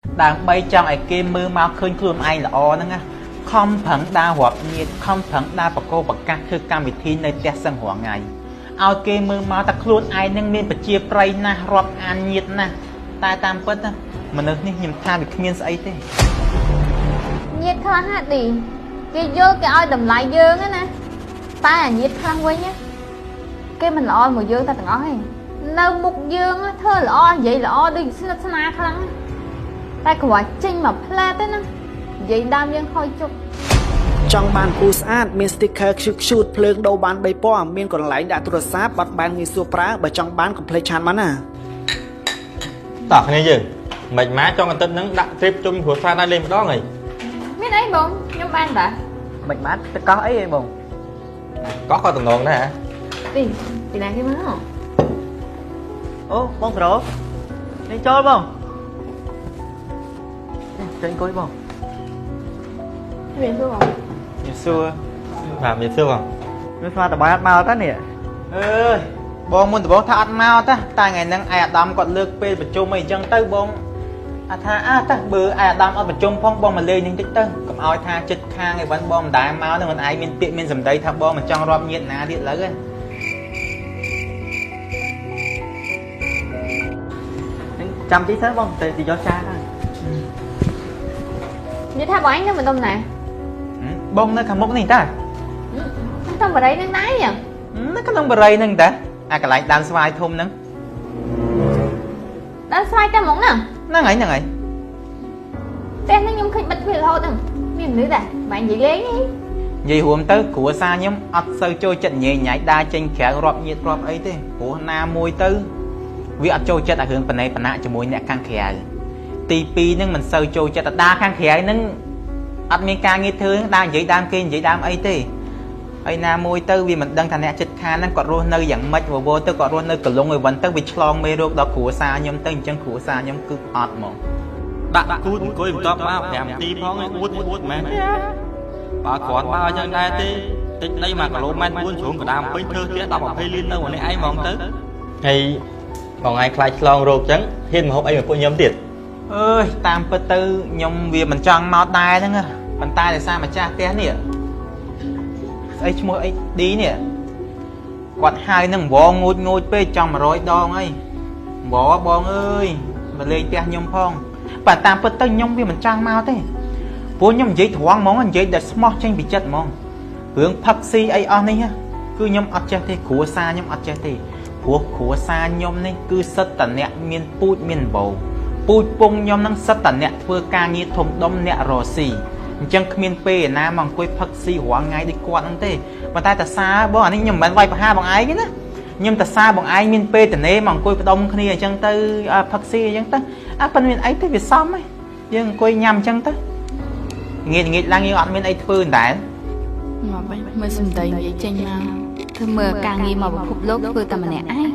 đang bay trong ai kia mưa mau khơi khuôn ai là o nữa không phẳng đa hoạt nhiệt không phẳng đa bạc cô bạc cácคือการวิธีในแต่สังหัวไงเอาเกมมือมาตะคลุนไอ้นั่งเมียนปะเจียไปนะรอบอันnhiệtนะตายตามเปิ้ลนะมันนึกนี่ยิ้มท่าบิดเมียนใส่เต้ nhiệt khăn hả đi cái vô cái oi đầm lại dương á nè ta là nhiệt khăn quay nhá cái mình là oi mùi dương ta từng oi đâu một dương á thơ là oi vậy là oi đi xin na khăn ta quả chinh mà pla tới nè vậy đam dân khôi chụp trong bàn cú sát miền sticker shoot phơi đầu bàn bay po miền còn lại đã tụt sát bắt bàn người xua prá bởi trong bàn còn play chan mắn à tỏ này chứ mệt má cho người ta nắng đặt trip chung của pha lên đó người biết đấy bông nhưng ban đã mình mát có ấy em bông có kho tầng ngon đó hả đi đi làm cái món ô bông pro đi chơi bông chơi coi bông cái biển không ngày xưa làm gì xưa khôngไม่พลาดแต่บอยอัดมาตั้งเนี่ยบองมันแต่บองถ้าอัดมาตั้งแต่ไงนั่งไอ้ดำกดเลือกเป็นประจุไม่จังเต้บองถ้าตั้งเบอร์ไอ้ดำเอาประจุพ้องบองมาเลยยังติ๊กตั้งกับเอาท่าจิตข้างไอ้วันบองได้มาเนี่ยมันไอ้มีเปียมีสำได้ถ้าบองมันจังรอบเงียบหนาดิแล้วกันจำที่ใช่บองแต่ที่ย้อนช้าnhư thay bọn anh đó mình tôm nè bông nó cầm mốc này ta tôm vào đây nó nái nhỉ nó có lông bờ ray nâng ta cái lại đan xoay thôm nâng đã xoay cái món nè nó ngậy tên nó nhung khích bật về thôi nè miền nữ đã bạn gì ghế đi vì hôm tới của xa nhóm ắt sơ trôi trận nhẹ nhảy đa tranh khẽ rọp nhiệt rọp ấy thế của na môi tư vì ắt trôi trận hướng phần này phần nạ cho môi nhẹ căng khẽ tì pi nhưng mình sơ trôi trận đa căng khẽ nâng ắt miên ca nghe thương đang dậy đam kia dậy đam ấy thế ấy na môi tư vì mình đang thành nè chích khan nó còn luôn nơi dẫn mạch và vô tới còn luôn nơi cẩn lông người vẫn tới bị chlong mê rốt đó của xa nhóm tới chân của xa nhóm cứ ọt mỏng đặt cút coi top bao thèm tí phong ấy út mẹ bà còn bao chân đây tí đây mà cả lô men buôn xuống cả đám phơi thơ kia đọc ở phê liên đâu mà này ai mong tới hay còn ai khai chlong rộp trắng hiên mà hộp ấy mà cô nhóm tiền ơi tam bơ tư nhom vì mình trăng máu tai đó nghe bàn tay là sao mà cha té nè ấy mua ấy đi nè quạt hai nâng bò ngồi bê trong mà rồi đòn ấy bò bong ơi mà lên té nhom phong bàn tam bơ tư nhom vì mình trăng máu thế bố nhom giấy thoáng món anh giấy để smart tranh bị chết mong hướng phật si ấy on đi ha cứ nhom ắt chết thế khua xa nhom ắt chết thế khua xa nhom này cứ sất tận nẹt miên put miên bầuปูปงยอมนั่งสัตว์เนี่ยเพื่อการงี้ถมดมเนี่ยรอสีจังขมิ้นเปย์นะมังคุยพักสีหัวไงดีกว่านั่นเต้มาตายแต่ซาบ่อันนี้ยมมันไว้ห้าบางไอ้กันนะยมแต่ซาบางไอ้มินเปย์แต่เน่มังคุยดมขณีจังเต้พักสีจังเต้เป็นมินไอ้เต้ไปซ้ำไหมยังคุยยำจังเต้เงี้ยล่างยี่อันมินไอ้ฟื้นได้mà mới xem đầy vậy tranh nào thưa mờ càng nghi mà phục lốt vừa tầm này ai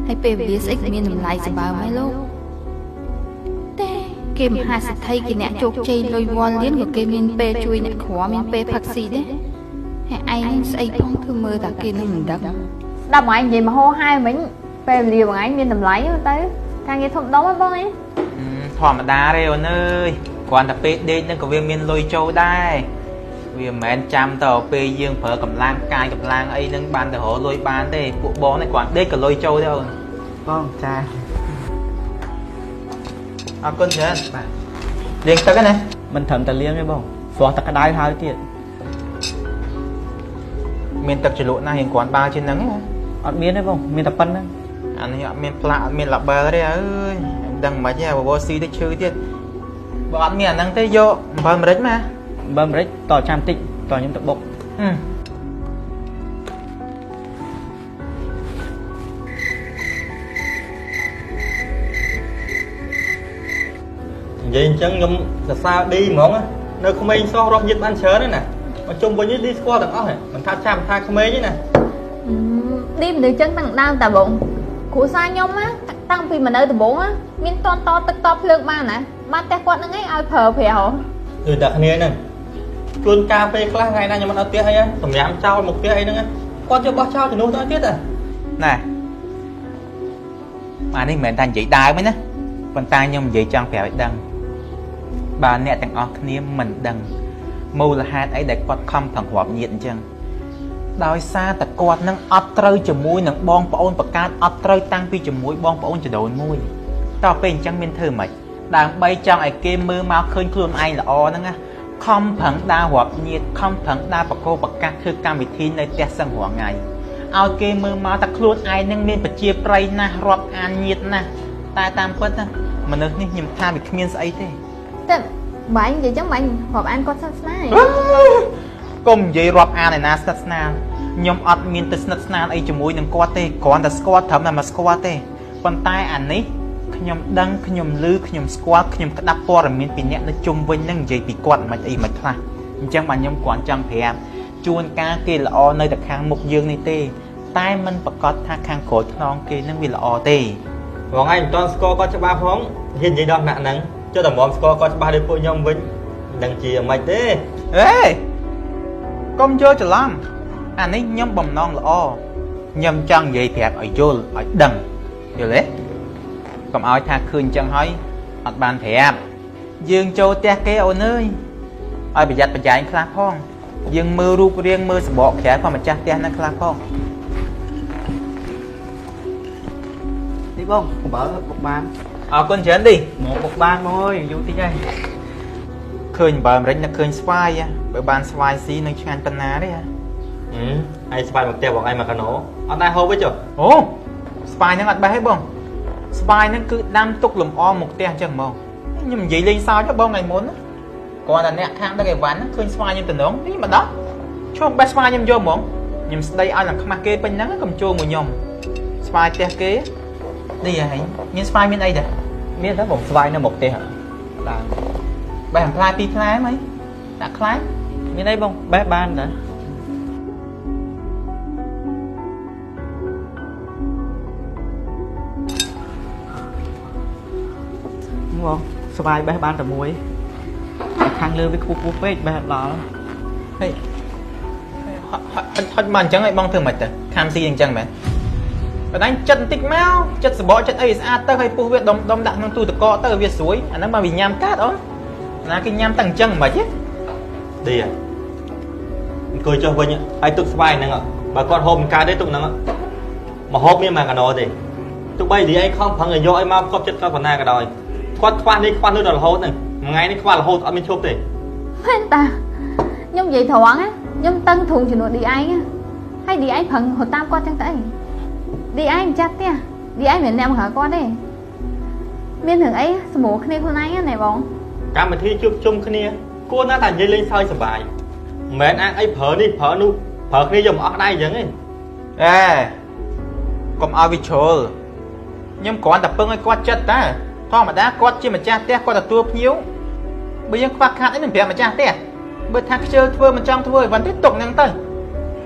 hay về viết x miền làm lại sẽ bảo mấy lúc kem hai sẽ thay cái nẹt chốt chay lôi von liên của kem miền pe chui nẹt khó miền pe phật xì đấy hay ai sẽ phong thưa mờ ta kia nó mình đập đập anh gì mà hô hai mình về liều bằng anh miền tầm lấy tới càng nghe thông đó bông ấy ธรรมดาเร็วเนยก่อนแต่เป๊ะเด็กนั่นก็เวียนเมียนลอยโจได้เวียนแมนจำต่อเปย์ยืงเผอกับล่างกายกับล่างไอ้นั่งบานแต่หัวลอยบานได้พวกบอลในก่อนเด็กกับลอยโจได้เอาบ้องจ้าเอาก้นเชิญเลี้ยงตึกกันนะมันทำแต่เลี้ยงไงบ้องสอนตะกระไดท้ายเตี้ยเมียนตึกฉลุน่าเห็นก่อนบาเช่นนั้นอัดเมียนได้บ้องเมียนตะปันนั่นอันนี้เมียนปลาเมียนหลับเบอร์ได้เอ้ยดังมาแย่ว่าบอซีได้ชื่อเตี้ยบอลเมียนนั่งเตี้ยโยบอลมาเร็ดมาบอลมาเร็ดต่อชามติ๊กต่อยิ้มตะบกvậy chân nhom là sao đi món á nơi không ai so rong dịch ăn sớ đấy nè mà chung với những đi qua tầng óc này mình tha không mấy chứ nè đi mình được chân tăng đau tà bụng của sai nhom á tăng vì mình ở từ bụng á miên to to tức to lương ba nè ba té quạt nó ngay ai phờ phèo hổ từ đặc này nè luôn cà phê class ngày nay nhưng mà nó tiếc hay á tầm nhám trao một tiếc ấy nữa con chưa bao trao thì nuôi nó tiếc à nè mà đi mẹ thành chị đai mấy nè ប៉ុន្តែខ្ញុំនិយាយចង់ប្រាប់ឲ្យដឹងបើអ្នកទាំងអស់គ្នាមិនដឹងមូលហេតុអីដែលគាត់ខំប្រឹងរាប់ញាតអញ្ចឹងដោយសារតែគាត់នឹងអត់ត្រូវជាមួយនឹងបងប្អូនបកើតអត់ត្រូវតាំងពីជាមួយបងប្អូនចដូនមួយតោះពេលអញ្ចឹងមានធ្វើម៉េចដើម្បីចង់ឲ្យគេមើលមកឃើញខ្លួនឯងល្អហ្នឹងណាខំប្រឹងដើររាប់ញាតខំប្រឹងដើរបកគោបកាសធ្វើកម្មវិធីនៅផ្ទះសឹងរាល់ថ្ងៃឲ្យគេមើលមកតែខ្លួនឯងនឹងមានប្រជាប្រិយណាស់រាប់អានញាតណាស់តែតាមពិតណាមនុស្សនេះខ្ញុំថាវាគ្មានស្អីទេ តែបាញ់និយាយចឹងបាញ់រាប់អានគាត់ស្និទ្ធស្នាល កុំនិយាយរាប់អានឯណាស្និទ្ធស្នាលខ្ញុំអត់មានទៅស្និទ្ធស្នាលអីជាមួយនឹងគាត់ទេគ្រាន់តែស្គាល់ត្រឹមតែមកស្គាល់ទេប៉ុន្តែអានេះខ្ញុំដឹងខ្ញុំឮខ្ញុំស្គាល់ខ្ញុំក្តាប់ព័ត៌មានពីអ្នកនៅជុំវិញនឹងនិយាយពីគាត់មិនអីមិនខ្លះអញ្ចឹងបាទខ្ញុំគ្រាន់ចង់ប្រាប់ជួនកាលគេល្អនៅតែខាងមុខយើងនេះទេតែមិនប្រកាសថាខាងក្រោយខ្នងគេនឹងវាល្អទេ បងឯងមិនទាន់ស្គាល់គាត់ច្បាស់ផងហ៊ាននិយាយដល់ណាក់ហ្នឹងចុះតែមកស្គាល់គាត់ច្បាស់ដូចពួកខ្ញុំវិញមិនដឹងជាមិនទេ ហេកុំយល់ច្រឡំអានេះខ្ញុំបំណងល្អខ្ញុំចង់និយាយប្រាប់ឲ្យយល់ឲ្យដឹងយល់ទេកុំឲ្យថាឃើញអញ្ចឹងហើយអត់បានប្រាប់យើងចូលផ្ទះគេអូនអើយឲ្យប្រយ័ត្នប្រយែងខ្លះផងយើងមើលរូបរាងមើលសម្បកក្រៅផងម្ចាស់ផ្ទះហ្នឹងខ្លះផង ទីបងបើបុកបាន អរគុណច្រើនទី មកបុកបានមកអើយយូរតិចហើយ ឃើញបើអាមេរិកនឹកឃើញស្វាយបើបានស្វាយស៊ីនឹងឆ្ងាញ់ប៉ុណ្ណាទេ ឯងស្បាយមកផ្ទះបងឯងមកកាណូអត់ដែរហូបវិញចុះ អូស្វាយហ្នឹងអត់បេះទេបងស្វាយហ្នឹងគឺដាំទុកលំអមកផ្ទះអញ្ចឹងហ្មងខ្ញុំនិយាយលេងសើចបងថ្ងៃមុនគ្រាន់តែអ្នកខាងដឹកអីវ៉ាន់ឃើញស្វាយខ្ញុំតំណងនេះមកដល់ឈប់បេះស្វាយខ្ញុំយកហ្មងខ្ញុំស្ដីឲ្យនឹងខ្មាស់គេពេញហ្នឹងកុំចូលមួយខ្ញុំស្វាយផ្ទះគេនេះហ៎មានស្វាយមានអីដែរ មានតែបងស្វាយនៅមុខផ្ទះឡើង បេះផ្លែពីរផ្លែហ្មងដាក់ខ្លាញ់ មានអីបងបេះបានតាបងស្វាយបេះបានតែមួយខាងលើវាខ្ពស់ពេកបេះដល់ ហេហត់មកអញ្ចឹងឲ្យបងធ្វើមិនទៅខាំស៊ីអញ្ចឹងមែនបើដាច់ចិត្តបន្តិចមកចិត្តសបកចិត្តអីស្អាតទៅឲ្យពុះវាដុំដាក់ក្នុងទូទឹកកកទៅវាស្រួយអាហ្នឹងមកវាញ៉ាំកាត់អូនណាគេញ៉ាំតែអញ្ចឹងមិនហ៎ ទីអង្គុយចុះវិញហើយទុកស្វាយហ្នឹងបើគាត់ហូបមិនកើតទេទុកហ្នឹងមកហូបមានមកកាណូទេទុកបីទីឯងខំប្រឹងឲ្យយកឲ្យមកគាត់ចិត្តគាត់ប៉ុណ្ណាក៏ដោយគាត់ខ្វះនេះខ្វះនោះដល់រហូតហ្នឹងមួយថ្ងៃនេះខ្វះរហូតអត់មានឈប់ទេ មែនតាខ្ញុំនិយាយត្រង់ណាខ្ញុំតឹងធុងជំនួសឌីឯងហើយឌីឯងប្រឹងរត់តាមគាត់ចឹងទៅអីឌីឯងម្ចាស់ផ្ទះឌីឯងមិនអ្នកមកហៅគាត់ទេមានរឿងអីសម្រួលគ្នាខ្លួនឯងណាបង កម្មវិធីជួបជុំគ្នាគួរណាស់តែនិយាយលេងសើចសប្បាយមិនមែនអាងអីប្រើនេះប្រើនោះប្រើគ្នាយកមកអស់ដៃអញ្ចឹងទេ អេកុំឲ្យវាជ្រុលខ្ញុំគ្រាន់តែពឹងឲ្យគាត់ចិត្តតែធម្មតាគាត់ជាម្ចាស់ផ្ទះគាត់ទទួលភ្ញៀវបើយើងខ្វះខាតអីនឹងប្រាប់ម្ចាស់ផ្ទះបើថាខ្ជិលធ្វើមិនចង់ធ្វើឲ្យวันទេទុកហ្នឹងទៅ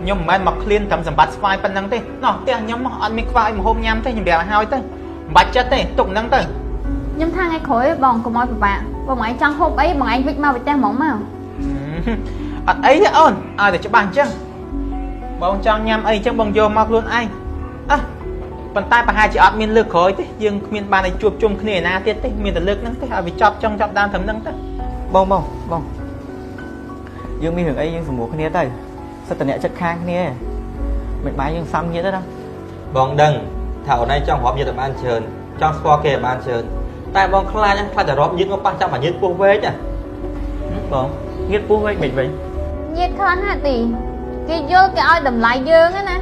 ខ្ញុំមិនមែនមកឃ្លានត្រឹមសម្បត្តិស្វាយប៉ុណ្ណឹងទេណោះផ្ទះខ្ញុំអត់មានខ្វះអីម្ហូបញ៉ាំទេខ្ញុំប្រាប់ឲ្យហើយទៅមិនបាច់ចិត្តទេទុកហ្នឹងទៅ ខ្ញុំថាថ្ងៃក្រោយបងកុំឲ្យពិបាកបងឯងចង់ហូបអីបងឯងវិចមកផ្ទះហ្មងមក អត់អីទេអូនឲ្យតែច្បាស់អញ្ចឹងបងចង់ញ៉ាំអីអញ្ចឹងបងយកមកខ្លួនឯងអើប៉ុន្តែប្រហែលជាអត់មានលើកក្រោយទេយើងគ្មានបានឲ្យជួបជុំគ្នាណាទៀតទេមានតែលើកហ្នឹងទេឲ្យវាចប់ចង់ចាប់ដើមត្រឹមហ្នឹងទៅ បងយើងមានរឿងអីយើងសម្រួលគ្នាទៅសិតតអ្នកចិត្តខាងគ្នាមិនបាយយើងសំញាតទេណា បងដឹងថាអូនឯងចង់រាប់ញាតឲ្យបានច្រើនចង់ស្គាល់គេឲ្យបានច្រើនតែបងខ្លាចតែរាប់ញាតមកប៉ះចាំអាញាតពោះវែក បងញាតពោះវិញមិនវិញ ញាតខ្លះណាស់ទីគេយល់គេឲ្យតម្លៃយើងណា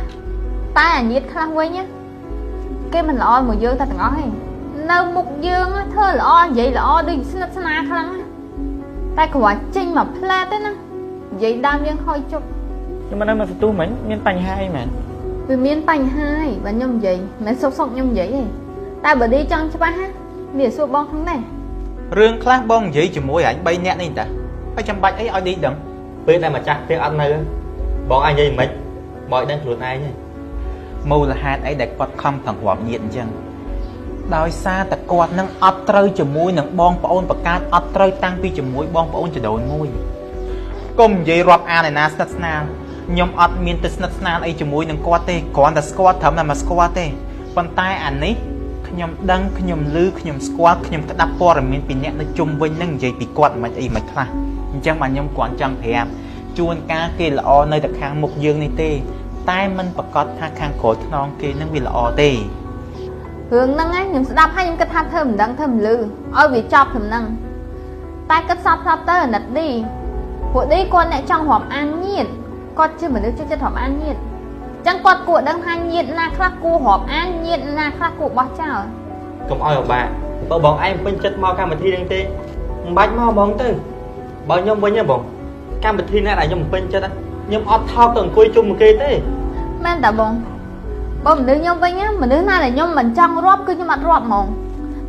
តែអាញាតខ្លះវិញគេមិនល្អមកយើងតែទាំងអស់ទេនៅមុខយើងធ្វើល្អនិយាយល្អដូចស្និទ្ធស្នាលខ្លាំងតែគ្រាន់ចេញមកផ្លែទេណានិយាយដើមយើងហុយជប់ ខ្ញុំមិនដឹងមកទទួលមិញមានបញ្ហាអីមែន វាមានបញ្ហាហើយបើខ្ញុំនិយាយមិនសុកខ្ញុំនិយាយទេតែបើឌីចង់ច្បាស់នេះសួរបងហ្នឹងដែរ រឿងខ្លះបងនិយាយជាមួយអញ3នាក់នេះតាហើយចាំបាច់អីឲ្យឌីដឹង ពេលដែលម្ចាស់ផ្ទះអត់នៅបងឯងនិយាយមិនមកឲ្យដឹងខ្លួនឯងទេ មូលហេតុអីដែលគាត់ខំប្រឹងរាប់ញាតអញ្ចឹងដោយសារតែគាត់នឹងអត់ត្រូវជាមួយនឹងបងប្អូនបកើតអត់ត្រូវតាំងពីជាមួយបងប្អូនចដូនមួយកុំនិយាយរាប់អានឯណាស្និទ្ធស្នាលខ្ញុំអត់មានទៅស្និទ្ធស្នាលអីជាមួយនឹងគាត់ទេគ្រាន់តែស្គាល់ត្រឹមតែមកស្គាល់ទេប៉ុន្តែអានេះខ ខ្ញុំដឹងខ្ញុំលឺខ្ញុំស្គាល់ខ្ញុំក្តាប់ព័ត៌មានពីអ្នកនៅជុំវិញនឹងនិយាយពីគាត់មិនអីមិនខ្លះអញ្ចឹងបាទខ្ញុំគ្រាន់ចង់ប្រាប់ជួនកាលគេល្អនៅតែខាងមុខយើងនេះទេតែមិនប្រកាសថាខាងក្រោយខ្នងគេនឹងវាល្អទេរឿងហ្នឹងខ្ញុំស្ដាប់ហើយខ្ញុំគិតថាធ្វើមិនដឹងធ្វើមិនលឺឲ្យវាចប់ត្រឹមហ្នឹងតែគិតសពទៅអាណិតឌីពួកឌីគាត់អ្នកចង់រាប់អានញាតគាត់ជាមនុស្សចិត្តរាប់អានញាតអញ្ចឹងគាត់គួរដឹងថាញាតណាខ្លះគួររាប់អានញាតណាខ្លះគួរបោះចោលកុំឲ្យបាក់បើបងឯងពេញចិត្តមកកម្មវិធីហ្នឹងទេមិនបាច់មកបងទៅបើខ្ញុំវិញហ៎បងកម្មវិធីណាដែលខ្ញុំពេញចិត្តខ្ញុំអត់ថោកទៅអង្គុយជុំមួយគេទេមែនតាបងបើមនុស្សខ្ញុំវិញមនុស្សណាដែលខ្ញុំមិនចង់រាប់គឺខ្ញុំអត់រាប់ហ្មង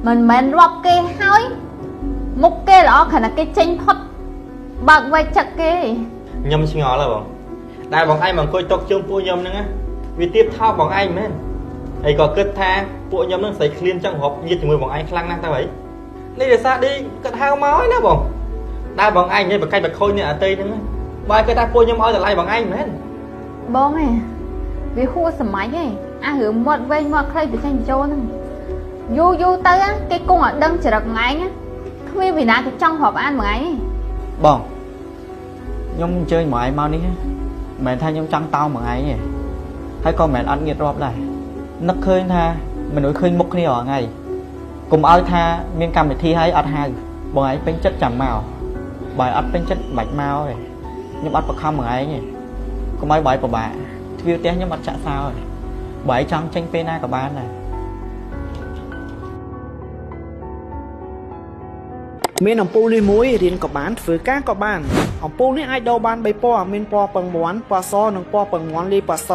មិនមែនរាប់គេហើយមុខគេល្អខណៈគេចេញផុតបើកវែកចឹកគេខ្ញុំឆ្ងល់ហ៎បងដែលបងឯងមកអង្គុយតុកជុំពួកខ្ញុំហ្នឹងវាទៀបថោកបងឯងមែនហើយក៏គិតថាពួកខ្ញុំហ្នឹងស្រីឃ្លានចឹងរាប់ញាតជាមួយបងឯងខ្លាំងណាស់ទៅហីនេះរសារឌីគាត់ហៅមកហើយណាបងដែលបងឯងនិយាយបកាច់បខូចនេះអតីហ្នឹងបើគេថាពួកខ្ញុំឲ្យតម្លៃបងឯងមែនបងឯងវាហួសសម័យឯងអារឿងមាត់វែងមាត់ខ្លីទៅចេញចូលហ្នឹងយូរទៅគេគង់ឲ្យដឹងចរិតថ្ងៃគ្មានវិណាគេចង់រាប់អានថ្ងៃបងខ្ញុំអញ្ជើញមកឯងមកនេះមិនមែនថាខ្ញុំចង់តោមកឯងទេហើយក៏មិនមែនអត់ងាករាប់ដែរនឹកឃើញថាមនុស្សឃើញមុខគ្នារាល់ថ្ងៃកុំឲ្យថាមានកម្មវិធីហើយអត់ហៅបងឯងពេញចិត្តចាំមកបើអត់ពេញចិត្តមិនបាច់មកទេខ្ញុំអត់បខំមកឯងទេកុំឲ្យបាយពិបាកទ្វារផ្ទះខ្ញុំអត់ចាក់សោទេបើឯងចង់ចេញពេលណាក៏បានដែរមានអំពូលនេះមួយរៀនក៏បានធ្វើការក៏បានអំពូលនេះអាចដូរបាន3ពណ៌មានពណ៌ពងមាន់ពណ៌សនិងពណ៌ពងមាន់លាយពណ៌ស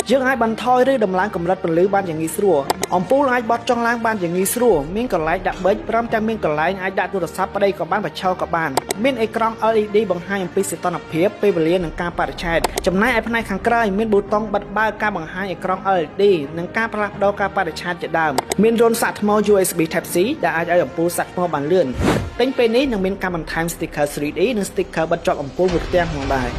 យើងអាចបន្ថយឬដំឡើងកម្រិតពន្លឺបានយ៉ាងងាយស្រួលអំពូលអាចបត់ចុងឡើងបានយ៉ាងងាយស្រួលមានកន្លែងដាក់ប៊ិចព្រមទាំងមានកន្លែងអាចដាក់ទូរស័ព្ទប្តីក៏បានបញ្ឆោក៏បានមានអេក្រង់ LED បង្ហាញអំពីសីតុណ្ហភាពពេលវេលានិងកាលបរិច្ឆេទចំណែកឯផ្នែកខាងក្រោយមានប៊ូតុងបិទបើកការបង្ហាញអេក្រង់ LED និងការផ្លាស់ប្ដូរកាលបរិច្ឆេទជាដើមមានរន្ធសាកថ្ម USB Type C ដែលអាចឲ្យអំពូលសាកថ្មបានលឿនទិញពេលនេះនឹងមានការបន្ថែម sticker 3D និង sticker បិទជាប់អំពូលមួយផ្ទាំងផងដែរ